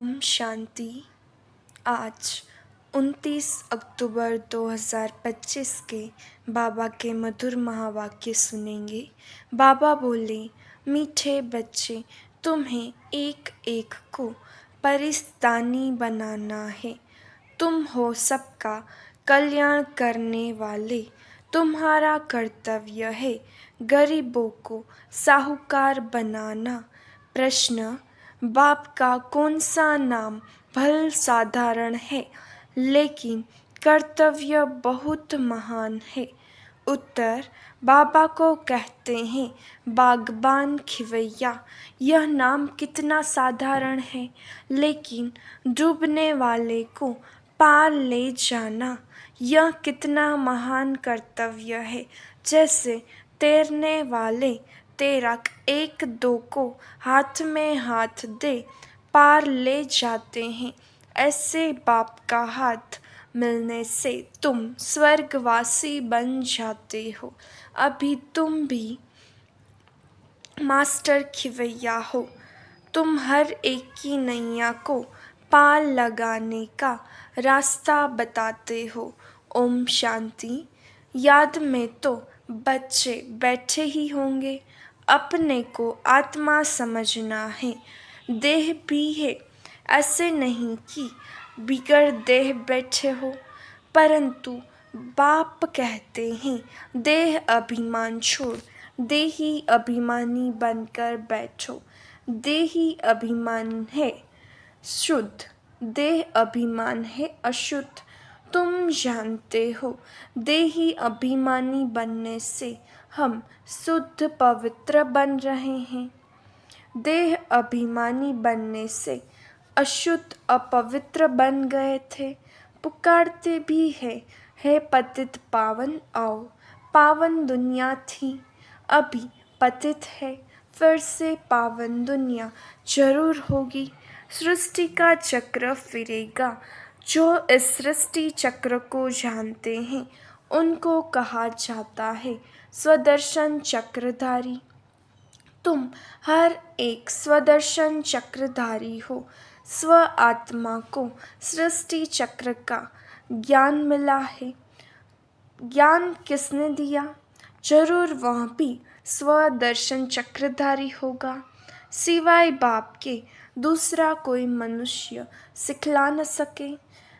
शांति। आज 29 अक्टूबर 2025 के बाबा के मधुर महावाक्य सुनेंगे। बाबा बोले, मीठे बच्चे, तुम्हें एक एक को परिस्तानी बनाना है। तुम हो सबका कल्याण करने वाले। तुम्हारा कर्तव्य है गरीबों को साहूकार बनाना। प्रश्न, बाप का कौन सा नाम भल साधारण है, लेकिन कर्तव्य बहुत महान है। उत्तर, बाबा को कहते हैं बागबान खिवैया। यह नाम कितना साधारण है, लेकिन डूबने वाले को पार ले जाना यह कितना महान कर्तव्य है। जैसे तैरने वाले तैराक एक दो को हाथ में हाथ दे पार ले जाते हैं, ऐसे बाप का हाथ मिलने से तुम स्वर्गवासी बन जाते हो। अभी तुम भी मास्टर खिवैया हो। तुम हर एक की नैया को पार लगाने का रास्ता बताते हो। ओम शांति। याद में तो बच्चे बैठे ही होंगे। अपने को आत्मा समझना है, देह भी है। ऐसे नहीं कि बिगड़ देह बैठे हो, परंतु बाप कहते हैं देह अभिमान छोड़ देही अभिमानी बनकर बैठो। देही अभिमान है शुद्ध, देह अभिमान है अशुद्ध। तुम जानते हो, देही अभिमानी बनने से हम शुद्ध पवित्र बन रहे हैं। देह अभिमानी बनने से अशुद्ध अपवित्र बन गए थे। पुकारते भी है पतित पावन आओ। पावन दुनिया थी, अभी पतित है, फिर से पावन दुनिया जरूर होगी। सृष्टि का चक्र फिरेगा। जो इस सृष्टि चक्र को जानते हैं, उनको कहा जाता है स्वदर्शन चक्रधारी। तुम हर एक स्वदर्शन चक्रधारी हो। स्व आत्मा को सृष्टि चक्र का ज्ञान मिला है। ज्ञान किसने दिया? जरूर वह भी स्वदर्शन चक्रधारी होगा। सिवाय बाप के दूसरा कोई मनुष्य सिखला न सके।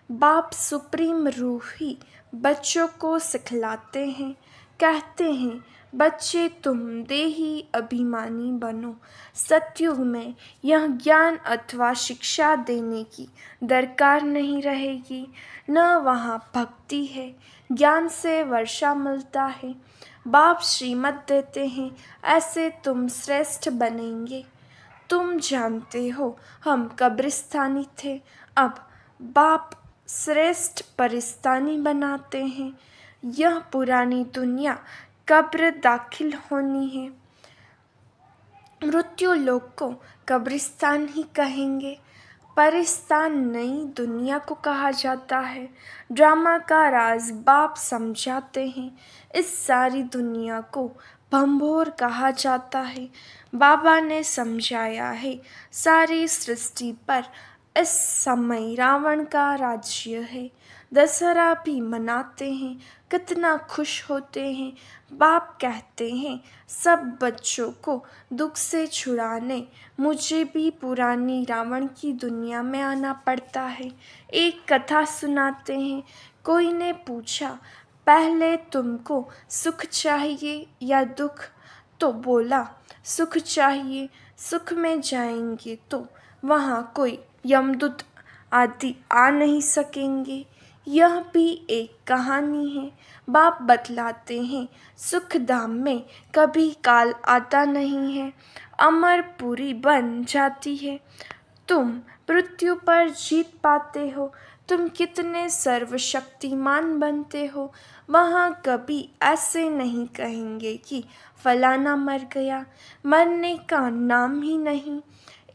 बाप सुप्रीम रूह ही बच्चों को सिखलाते हैं। कहते हैं बच्चे तुम देही अभिमानी बनो। सतयुग में यह ज्ञान अथवा शिक्षा देने की दरकार नहीं रहेगी। न वहाँ भक्ति है, ज्ञान से वर्षा मिलता है। बाप श्रीमत देते हैं, ऐसे तुम श्रेष्ठ बनेंगे। तुम जानते हो हम कब्रिस्तानी थे, अब बाप श्रेष्ठ परिस्तानी बनाते हैं। यह पुरानी दुनिया कब्र दाखिल होनी है। मृत्यु लोक को कब्रिस्तान ही कहेंगे। परिस्तान नई दुनिया को कहा जाता है। ड्रामा का राज बाप समझाते हैं। इस सारी दुनिया को भंभोर कहा जाता है। बाबा ने समझाया है सारी सृष्टि पर इस समय रावण का राज्य है। दशहरा भी मनाते हैं, कितना खुश होते हैं। बाप कहते हैं सब बच्चों को दुख से छुड़ाने मुझे भी पुरानी रावण की दुनिया में आना पड़ता है। एक कथा सुनाते हैं। कोई ने पूछा, पहले तुमको सुख चाहिए या दुख? तो बोला सुख चाहिए। सुख में जाएंगे तो वहाँ कोई यमदूत आदि आ नहीं सकेंगे। यह भी एक कहानी है। बाप बतलाते हैं सुख धाम में कभी काल आता नहीं है, अमरपुरी बन जाती है। तुम मृत्यु पर जीत पाते हो। तुम कितने सर्वशक्तिमान बनते हो। वहाँ कभी ऐसे नहीं कहेंगे कि फलाना मर गया। मरने का नाम ही नहीं।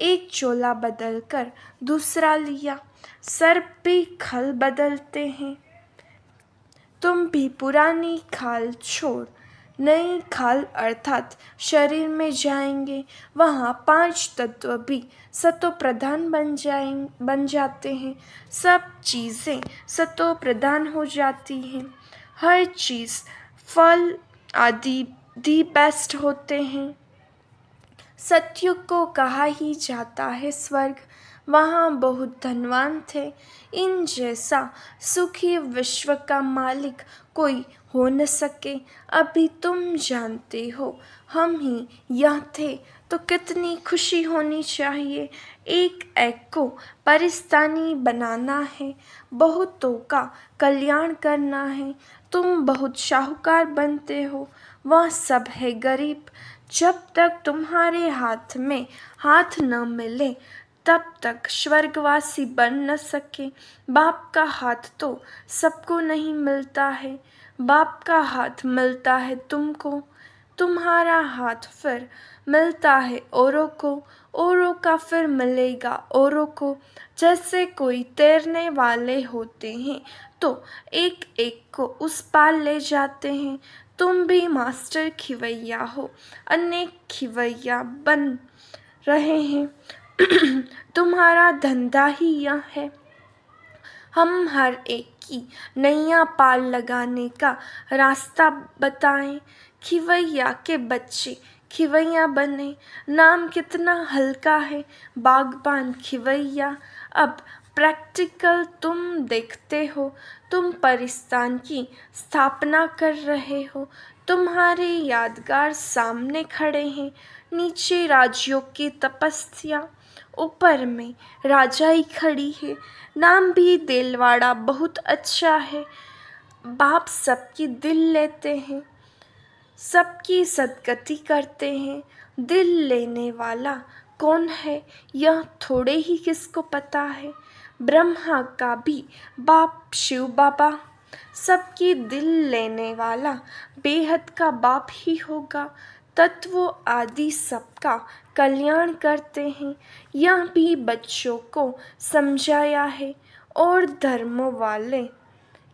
एक चोला बदल कर दूसरा लिया। सर्प भी खल बदलते हैं। तुम भी पुरानी खाल छोड़ नई खाल अर्थात शरीर में जाएंगे, वहाँ 5 तत्व भी सतो प्रधान बन जाते हैं। सब चीज़ें सतो प्रधान हो जाती हैं। हर चीज़ फल आदि दी बेस्ट होते हैं। सतयुग को कहा ही जाता है स्वर्ग, वहाँ बहुत धनवान थे। इन जैसा सुखी विश्व का मालिक कोई हो न सके। अभी तुम जानते हो, हम ही यह थे तो कितनी खुशी होनी चाहिए। एक एक को परिस्तानी बनाना है, बहुतों का कल्याण करना है। तुम बहुत शाहूकार बनते हो, वह सब है गरीब। जब तक तुम्हारे हाथ में हाथ न मिले, तब तक स्वर्गवासी बन न सके। बाप का हाथ तो सबको नहीं मिलता है, बाप का हाथ मिलता है तुमको। तुम्हारा हाथ फिर मिलता है औरों को, औरों का फिर मिलेगा औरों को। जैसे कोई तैरने वाले होते हैं तो एक एक को उस पार ले जाते हैं। तुम भी मास्टर खिवैया हो, अनेक खिवैया बन रहे हैं। तुम्हारा धंधा ही यह है। हम हर एक की नैया पार लगाने का रास्ता बताएं। खिवैया के बच्चे खिवैया बने, नाम कितना हल्का है, बागबान खिवैया। अब प्रैक्टिकल तुम देखते हो, तुम परिस्तान की स्थापना कर रहे हो। तुम्हारे यादगार सामने खड़े हैं, नीचे राज्यों की तपस्या, ऊपर में राजाई खड़ी है। नाम भी दिलवाड़ा बहुत अच्छा है। बाप सबकी दिल लेते हैं, सबकी सदगति करते हैं। दिल लेने वाला कौन है, यह थोड़े ही किसको पता है। ब्रह्मा का भी बाप शिव बाबा, सबकी दिल लेने वाला बेहद का बाप ही होगा। तत्वों आदि सबका कल्याण करते हैं, यह भी बच्चों को समझाया है। और धर्मों वाले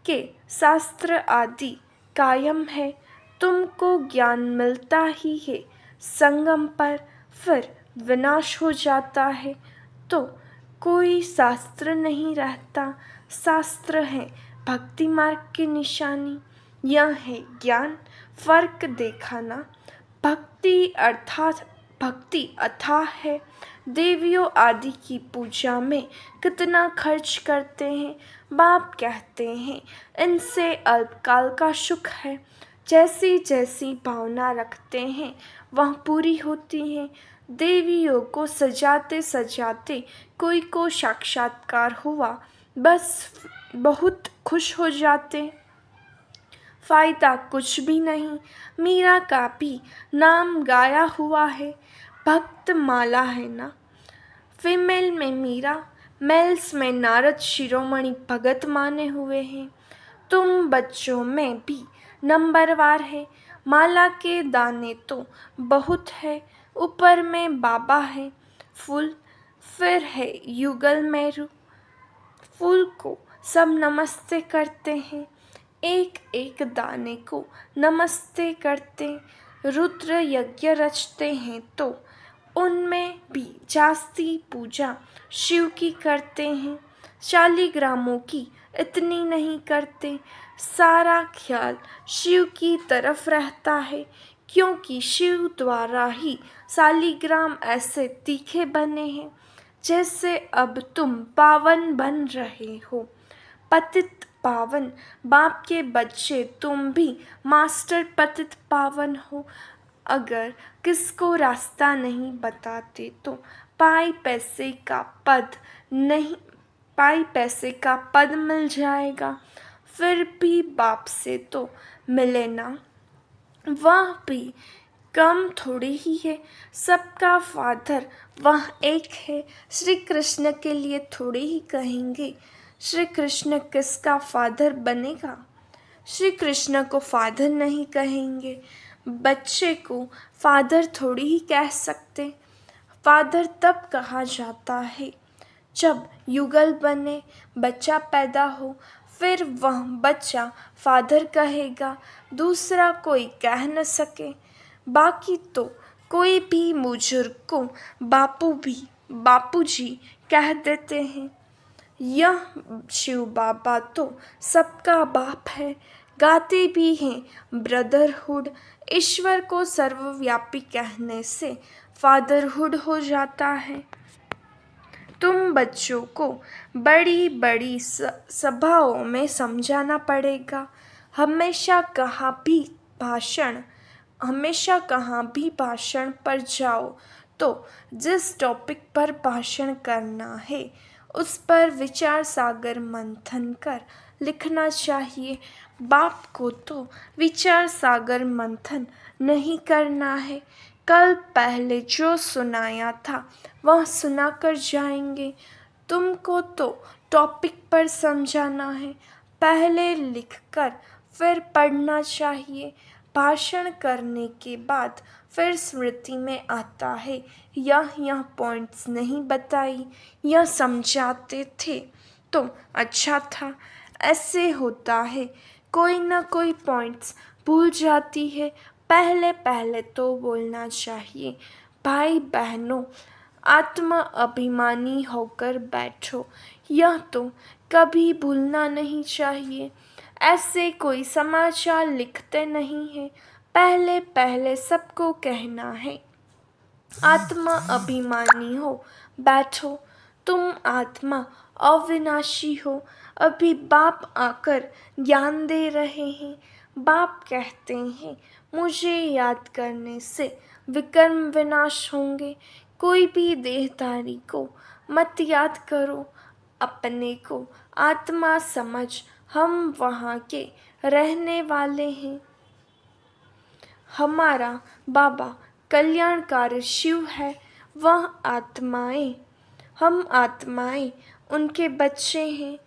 के शास्त्र आदि कायम है, तुमको ज्ञान मिलता ही है संगम पर, फिर विनाश हो जाता है तो कोई शास्त्र नहीं रहता। शास्त्र है भक्ति मार्ग की निशानी, यह है ज्ञान फर्क देखा ना। भक्ति अर्थात भक्ति अथाह है। देवियों आदि की पूजा में कितना खर्च करते हैं। बाप कहते हैं इनसे अल्पकाल का सुख है। जैसी जैसी भावना रखते हैं वह पूरी होती है। देवियों को सजाते सजाते कोई को साक्षात्कार हुआ, बस बहुत खुश हो जाते, फायदा कुछ भी नहीं। मीरा का भी नाम गाया हुआ है, भक्त माला है ना। फीमेल में मीरा, मेल्स में नारद शिरोमणि भगत माने हुए हैं। तुम बच्चों में भी नंबरवार है। माला के दाने तो बहुत है, ऊपर में बाबा है फूल, फिर है युगल मेरू। फूल को सब नमस्ते करते हैं, एक एक दाने को नमस्ते करते। रुद्र यज्ञ रचते हैं तो उनमें भी जास्ती पूजा शिव की करते हैं। शालिग्रामों की इतनी नहीं करते, सारा ख्याल शिव की तरफ रहता है, क्योंकि शिव द्वारा ही शालिग्राम ऐसे तीखे बने हैं जैसे अब तुम पावन बन रहे हो। पतित पावन बाप के बच्चे तुम भी मास्टर पतित पावन हो। अगर किसको रास्ता नहीं बताते तो पाई पैसे का पद नहीं, पाई पैसे का पद मिल जाएगा, फिर भी बाप से तो मिले ना, वह भी कम थोड़ी ही है। सबका फादर वह एक है। श्री कृष्ण के लिए थोड़ी ही कहेंगे श्री कृष्ण किसका फादर बनेगा। श्री कृष्ण को फादर नहीं कहेंगे, बच्चे को फादर थोड़ी ही कह सकते। फादर तब कहा जाता है जब युगल बने, बच्चा पैदा हो, फिर वह बच्चा फादर कहेगा, दूसरा कोई कह न सके। बाकी तो कोई भी बुजुर्ग को बापूजी कह देते हैं। यह शिव बाबा तो सबका बाप है, गाते भी हैं ब्रदरहुड। ईश्वर को सर्वव्यापी कहने से फादरहुड हो जाता है। तुम बच्चों को बड़ी बड़ी सभाओं में समझाना पड़ेगा। हमेशा कहाँ भी भाषण पर जाओ तो जिस टॉपिक पर भाषण करना है उस पर विचार सागर मंथन कर लिखना चाहिए। बाप को तो विचार सागर मंथन नहीं करना है। कल पहले जो सुनाया था वह सुना कर जाएंगे। तुमको तो टॉपिक पर समझाना है, पहले लिखकर फिर पढ़ना चाहिए। भाषण करने के बाद फिर स्मृति में आता है, यह पॉइंट्स नहीं बताई, यह समझाते थे तो अच्छा था। ऐसे होता है, कोई ना कोई पॉइंट्स भूल जाती है। पहले पहले तो बोलना चाहिए। भाई बहनों, आत्म अभिमानी होकर बैठो, यह तो कभी भूलना नहीं चाहिए। ऐसे कोई समाचार लिखते नहीं है, पहले पहले सबको कहना है। आत्मा अभिमानी हो बैठो, तुम आत्मा अविनाशी हो। अभी बाप आकर ज्ञान दे रहे हैं। बाप कहते हैं, मुझे याद करने से विकर्म विनाश होंगे। कोई भी देहधारी को मत याद करो, अपने को आत्मा समझ। हम वहाँ के रहने वाले हैं। हमारा बाबा कल्याणकारी शिव है, हम आत्माएं उनके बच्चे हैं।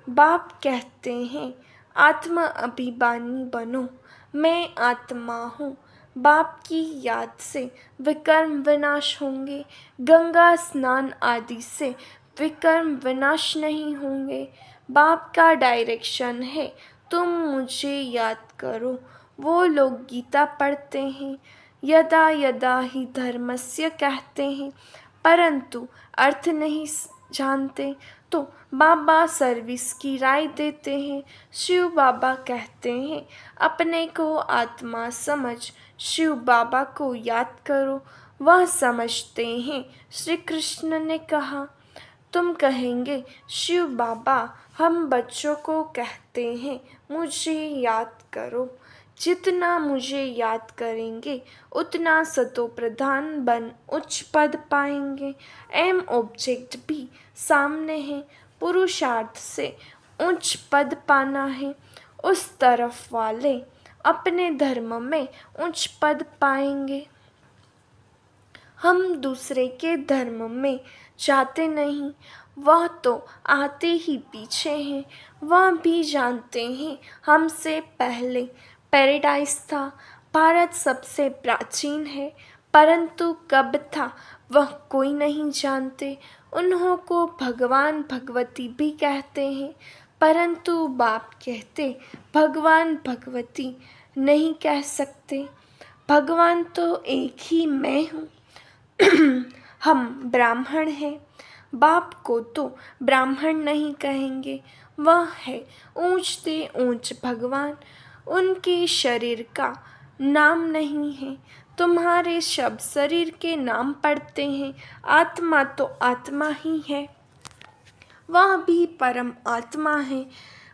बाप कहते हैं, आत्मा अभिमानी बनो, मैं आत्मा हूँ। बाप की याद से विकर्म विनाश होंगे। गंगा स्नान आदि से विकर्म विनाश नहीं होंगे। बाप का डायरेक्शन है, तुम मुझे याद करो। वो लोग गीता पढ़ते हैं, यदा यदा ही धर्मस्य कहते हैं, परंतु अर्थ नहीं जानते। तो बाबा सर्विस की राय देते हैं। शिव बाबा कहते हैं, अपने को आत्मा समझ, शिव बाबा को याद करो, वह समझते हैं। श्री कृष्ण ने कहा। तुम कहेंगे, शिव बाबा हम बच्चों को कहते हैं मुझे याद करो। जितना मुझे याद करेंगे उतना सतो प्रधान बन उच्च पद पाएंगे। एम ऑब्जेक्ट भी सामने है, पुरुषार्थ से उच्च पद पाना है। उस तरफ वाले अपने धर्म में उच्च पद पाएंगे। हम दूसरे के धर्म में जाते नहीं, वह तो आते ही पीछे हैं। वह भी जानते हैं हमसे पहले पैराडाइज था। भारत सबसे प्राचीन है, परंतु कब था वह कोई नहीं जानते। उन्हों को भगवान भगवती भी कहते हैं, परंतु बाप कहते भगवान भगवती नहीं कह सकते। भगवान तो एक ही मैं हूँ। हम ब्राह्मण हैं, बाप को तो ब्राह्मण नहीं कहेंगे। वह है ऊंच से ऊंच भगवान, उनके शरीर का नाम नहीं है। तुम्हारे शब्द शरीर के नाम पढ़ते हैं, आत्मा तो आत्मा ही है, वह भी परम आत्मा है।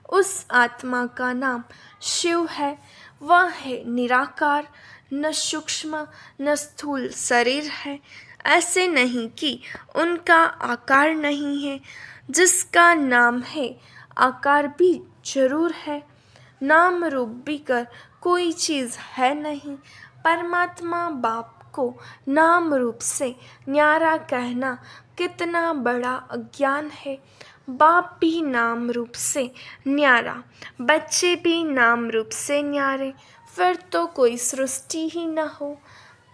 उस आत्मा का नाम शिव है। वह है निराकार, न सूक्ष्म न स्थूल शरीर है। ऐसे नहीं कि उनका आकार नहीं है, जिसका नाम है आकार भी जरूर है। नाम रूप बिगर कोई चीज़ है नहीं। परमात्मा बाप को नाम रूप से न्यारा कहना कितना बड़ा अज्ञान है। बाप भी नाम रूप से न्यारा, बच्चे भी नाम रूप से न्यारे, फिर तो कोई सृष्टि ही न हो।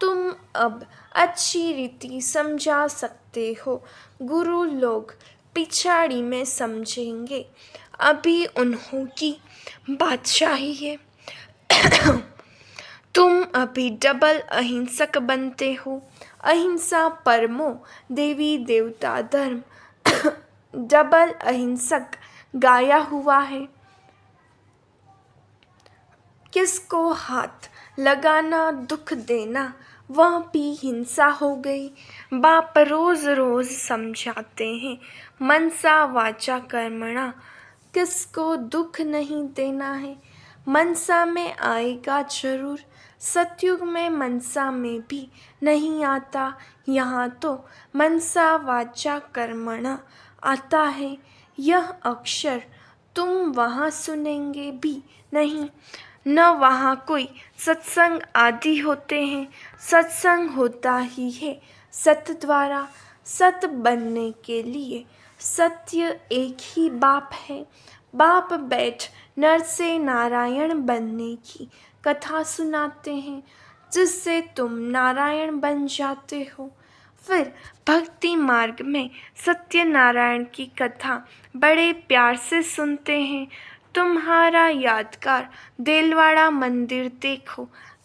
तुम अब अच्छी रीति समझा सकते हो, गुरु लोग पिछाड़ी में समझेंगे। अभी उन्हों की बादशाही है। तुम अभी डबल अहिंसक बनते हो। अहिंसा परमो देवी देवता धर्म डबल अहिंसक गाया हुआ है। किसको हाथ लगाना दुख देना वह भी हिंसा हो गई। बाप रोज रोज समझाते हैं मनसा वाचा कर्मणा, किसको दुख नहीं देना है। मनसा में आएगा जरूर, सतयुग में मनसा में भी नहीं आता। यहाँ तो मनसा वाचा कर्मणा आता है। यह अक्षर तुम वहाँ सुनेंगे भी नहीं, न वहाँ कोई सत्संग आदि होते हैं। सत्संग होता ही है सत द्वारा। सत बनने के लिए सत्य एक ही बाप है। बाप बैठ नर से नारायण बनने की कथा सुनाते हैं, जिससे तुम नारायण बन जाते हो। फिर भक्ति मार्ग में सत्यनारायण की कथा बड़े प्यार से सुनते हैं। तुम्हारा यादगार देलवाड़ा मंदिर देखो,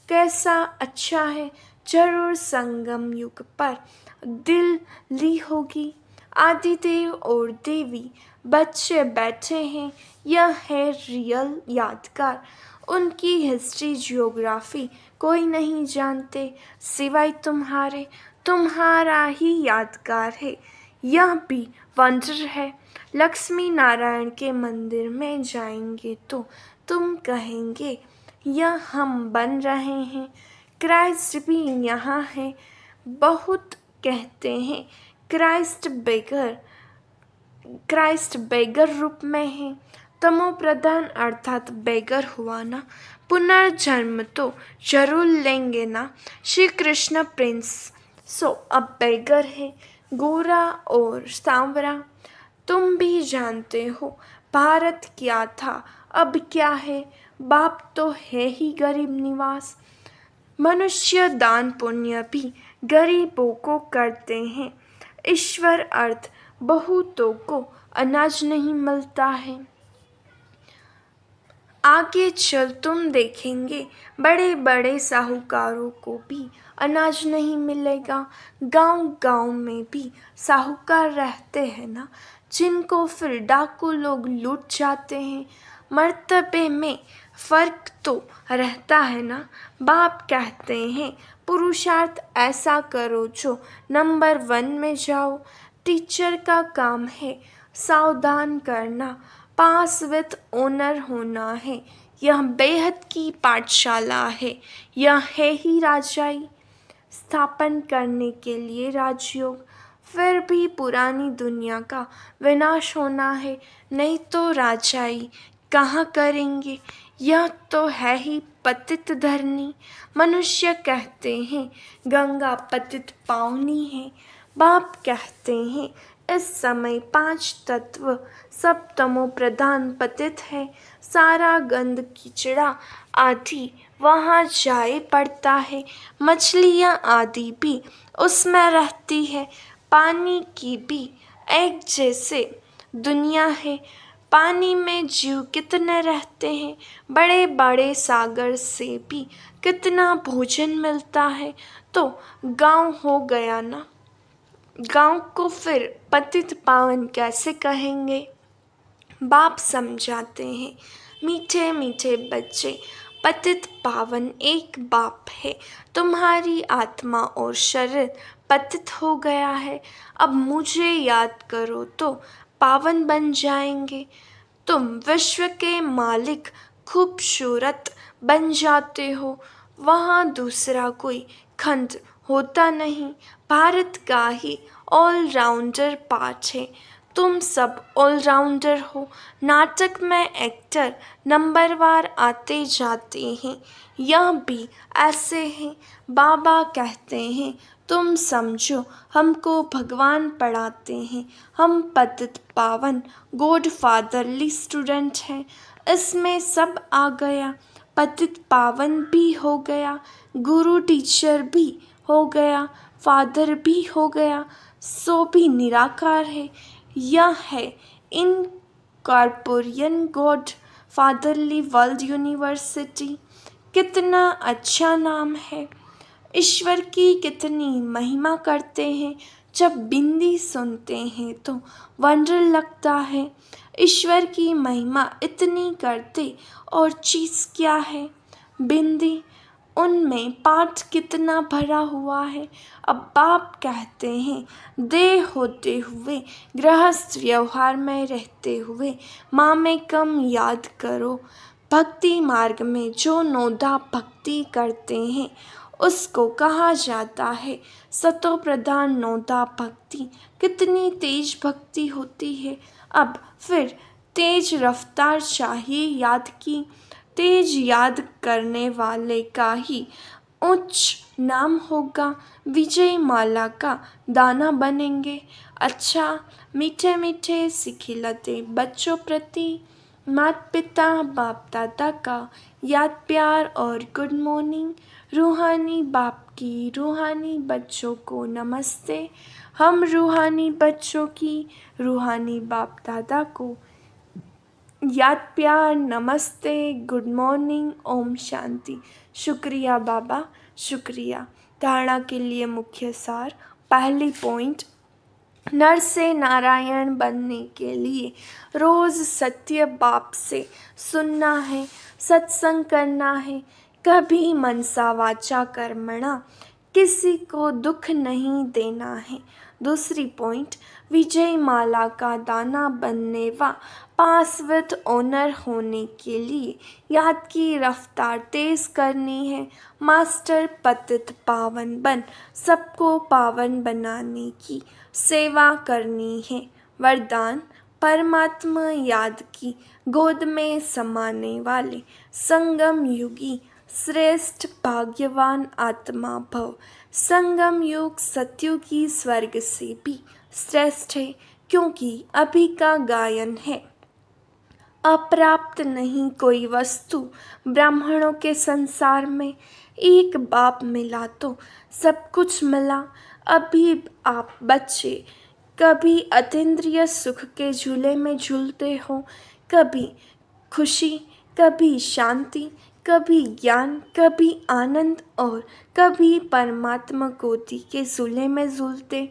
कैसा अच्छा है। जरूर संगम युग पर दिल ली होगी। आदिदेव और देवी बच्चे बैठे हैं, यह है रियल यादगार। उनकी हिस्ट्री जियोग्राफी कोई नहीं जानते सिवाय तुम्हारे। तुम्हारा ही यादगार है, यह भी वंडर है। लक्ष्मी नारायण के मंदिर में जाएंगे तो तुम कहेंगे यह हम बन रहे हैं। क्राइस्ट भी यहाँ है। बहुत कहते हैं क्राइस्ट बेगर रूप में है। तमो प्रधान अर्थात बेगर हुआ ना। पुनर्जन्म तो जरूर लेंगे ना। श्री कृष्ण प्रिंस सो अब बेगर है, गोरा और सांवरा। तुम भी जानते हो भारत क्या था अब क्या है। बाप तो है ही गरीब निवास। मनुष्य दान पुण्य भी गरीबों को करते हैं। ईश्वर अर्थ बहुतों को अनाज नहीं मिलता है। आगे चल तुम देखेंगे बड़े बड़े साहूकारों को भी अनाज नहीं मिलेगा। गांव गांव में भी साहूकार रहते हैं ना, जिनको फिर डाकू लोग लूट जाते हैं। मर्तबे में फ़र्क तो रहता है ना। बाप कहते हैं पुरुषार्थ ऐसा करो जो नंबर 1 में जाओ। टीचर का काम है सावधान करना, पास विद ऑनर होना है। यह बेहद की पाठशाला है, यह है ही राजाई स्थापन करने के लिए राजयोग। फिर भी पुरानी दुनिया का विनाश होना है, नहीं तो राजाई कहाँ करेंगे। यह तो है ही पतित धरनी। मनुष्य कहते हैं गंगा पतित पावनी है। बाप कहते हैं इस समय 5 तत्व सब तमो प्रधान पतित है। सारा गंद कीचड़ा आदि वहाँ जाए पड़ता है। मछलियाँ आदि भी उसमें रहती है। पानी की भी एक जैसे दुनिया है। पानी में जीव कितने रहते हैं। बड़े बड़े सागर से भी कितना भोजन मिलता है। तो गांव हो गया ना। गांव को फिर पतित पावन कैसे कहेंगे। बाप समझाते हैं मीठे मीठे बच्चे, पतित पावन एक बाप है। तुम्हारी आत्मा और शरीर पतित हो गया है। अब मुझे याद करो तो पावन बन जाएंगे। तुम विश्व के मालिक खूबसूरत बन जाते हो। वहाँ दूसरा कोई खंड होता नहीं। भारत का ही ऑलराउंडर पार्ट है। तुम सब ऑलराउंडर हो। नाटक में एक्टर नंबरवार आते जाते हैं, यह भी ऐसे हैं। बाबा कहते हैं तुम समझो हमको भगवान पढ़ाते हैं। हम पतित पावन गॉड फादरली स्टूडेंट हैं। इसमें सब आ गया। पतित पावन भी हो गया, गुरु टीचर भी हो गया, फादर भी हो गया। सो भी निराकार है। यह है इन कॉर्पोरियन गॉड फादरली वर्ल्ड यूनिवर्सिटी, कितना अच्छा नाम है। ईश्वर की कितनी महिमा करते हैं, जब बिंदी सुनते हैं तो वंडर लगता है। ईश्वर की महिमा इतनी करते और चीज़ क्या है बिंदी, उनमें पाठ कितना भरा हुआ है। अब बाप कहते हैं देह होते हुए, गृहस्थ व्यवहार में रहते हुए माँ में कम याद करो। भक्ति मार्ग में जो नोदा भक्ति करते हैं उसको कहा जाता है सतो प्रधान नोदा भक्ति। कितनी तेज भक्ति होती है। अब फिर तेज रफ्तार चाहिए याद की, तेज याद करने वाले का ही उच्च नाम होगा। विजय माला का दाना बनेंगे। अच्छा, मीठे मीठे सिखिलते बच्चों प्रति माता पिता बाप दादा का याद प्यार और गुड मॉर्निंग। रूहानी बाप की रूहानी बच्चों को नमस्ते। हम रूहानी बच्चों की रूहानी बाप दादा को याद प्यार नमस्ते, गुड मॉर्निंग, ओम शांति। शुक्रिया बाबा, शुक्रिया। धारणा के लिए मुख्य सार। पहली पॉइंट, नर से नारायण बनने के लिए रोज सत्य बाप से सुनना है, सत्संग करना है, कभी मनसा वाचा कर्मणा किसी को दुख नहीं देना है। दूसरी पॉइंट, विजय माला का दाना बनने व पास विद ऑनर होने के लिए याद की रफ्तार तेज करनी है। मास्टर पतित पावन बन सबको पावन बनाने की सेवा करनी है। वरदान, परमात्मा याद की गोद में समाने वाले संगम युगी श्रेष्ठ भाग्यवान आत्मा भव। संगम युग सत्युगी स्वर्ग से भी श्रेष्ठ है, क्योंकि अभी का गायन है। अप्राप्त नहीं कोई वस्तु ब्राह्मणों के संसार में, एक बाप मिला तो सब कुछ मिला। अभी आप बच्चे कभी अतीन्द्रिय सुख के झूले में झूलते हो, कभी खुशी, कभी शांति, कभी ज्ञान, कभी आनंद और कभी परमात्मा गोदी के झूले में झूलते।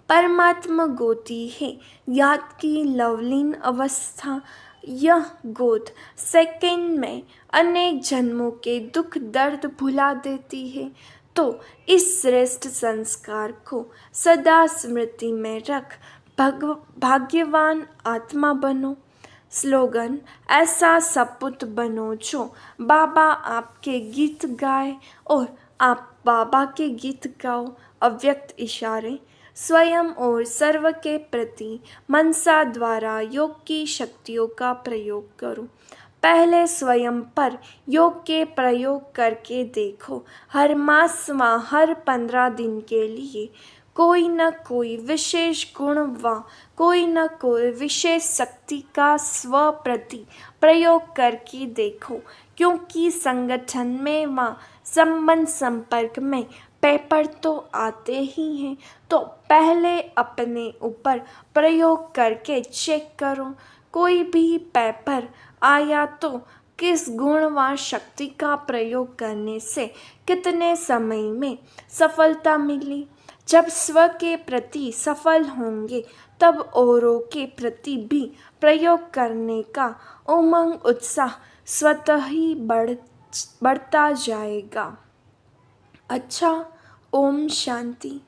परमात्मा गोदी है याद की लवलीन अवस्था। यह गोद सेकंड में अनेक जन्मों के दुख दर्द भुला देती है। तो इस श्रेष्ठ संस्कार को सदा स्मृति में रख भाग्यवान आत्मा बनो। स्लोगन, ऐसा सपूत बनो जो बाबा आपके गीत गाए और आप बाबा के गीत गाओ। अव्यक्त इशारे, स्वयं और सर्व के प्रति मनसा द्वारा योग की शक्तियों का प्रयोग करो। पहले स्वयं पर योग के प्रयोग करके देखो। हर मास व हर 15 दिन के लिए कोई न कोई विशेष गुण व कोई न कोई विशेष शक्ति का स्व प्रति प्रयोग करके देखो, क्योंकि संगठन में व संबंध संपर्क में पेपर तो आते ही हैं। तो पहले अपने ऊपर प्रयोग करके चेक करो। कोई भी पेपर आया तो किस गुण व शक्ति का प्रयोग करने से कितने समय में सफलता मिली। जब स्व के प्रति सफल होंगे तब औरों के प्रति भी प्रयोग करने का उमंग उत्साह स्वतः ही बढ़ता जाएगा। अच्छा, ओम शांति।